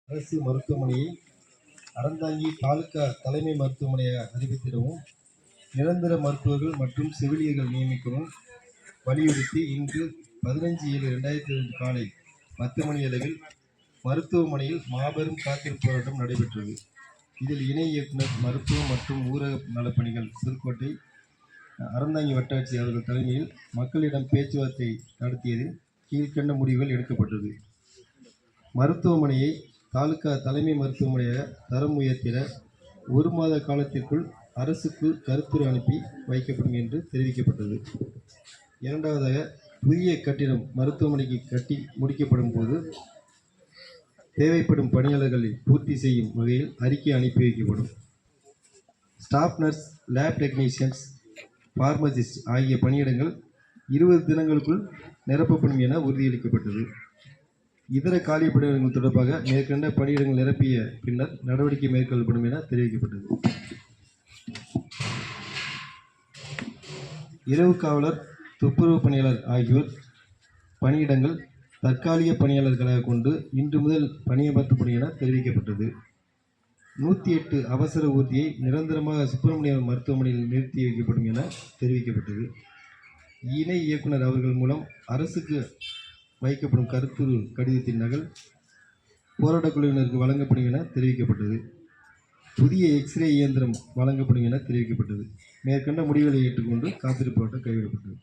அரசு மருத்துவமனையை அறந்தாங்கி தாலுகா தலைமை மருத்துவமனையாக அறிவித்திடவும், நிரந்தர மருத்துவர்கள் மற்றும் செவிலியர்கள் நியமிக்கவும் வலியுறுத்தி இன்று 15/7/2022 காலை 10 மணி அளவில் மருத்துவமனையில் மாபெரும் காத்திருப்பு போராட்டம் நடைபெற்றது. இதில் இணை இயக்குனர் மருத்துவம் மற்றும் ஊரக நலப்பணிகள் புதுக்கோட்டை அறந்தாங்கி வட்டாட்சியர் அவர்கள் தலைமையில் மக்களிடம் பேச்சுவார்த்தை நடத்தியதில் கீழ்கண்ட முடிவுகள் எடுக்கப்பட்டது. மருத்துவமனையை தாலுகா தலைமை மருத்துவமனையாக தரம் உயர்த்திட 1 மாத காலத்திற்குள் அரசுக்கு கருத்துரு அனுப்பி வைக்கப்படும் என்று தெரிவிக்கப்பட்டது. இரண்டாவதாக, புதிய கட்டிடம் மருத்துவமனைக்கு கட்டி முடிக்கப்படும் போது தேவைப்படும் பணியாளர்களை பூர்த்தி செய்யும் வகையில் அறிக்கை அனுப்பி வைக்கப்படும். Staff nurse, lab technicians, pharmacist ஆகிய பணியிடங்கள் 20 தினங்களுக்குள் நிரப்பப்படும் என உறுதியளிக்கப்பட்டது. இதர காலி பணியிடங்கள் தொடர்பாக மேற்கண்ட பணியிடங்கள் நிரப்பிய பின்னர் நடவடிக்கை மேற்கொள்ளப்படும் என தெரிவிக்கப்பட்டது. இரவு காவலர், துப்புரவு பணியாளர் ஆகியோர் பணியிடங்கள் தற்காலிக பணியாளர்களாக கொண்டு இன்று முதல் பணியமர்த்தப்படும் என தெரிவிக்கப்பட்டது. 108 அவசர ஊர்தியை நிரந்தரமாக சுப்பிரமணியம் மருத்துவமனையில் நிறுத்தி வைக்கப்படும் என தெரிவிக்கப்பட்டது. இணை இயக்குனர் அவர்கள் மூலம் அரசுக்கு வைக்கப்படும் கருத்துரு கடிதத்தின் நகல் போராட்டக் குழுவினருக்கு வழங்கப்படும் என தெரிவிக்கப்பட்டது. புதிய எக்ஸ்ரே இயந்திரம் வழங்கப்படும் என தெரிவிக்கப்பட்டது. மேற்கண்ட முடிவுகளை ஏற்றுக்கொண்டு காத்திருப்பு போராட்டம் கைவிடப்பட்டது.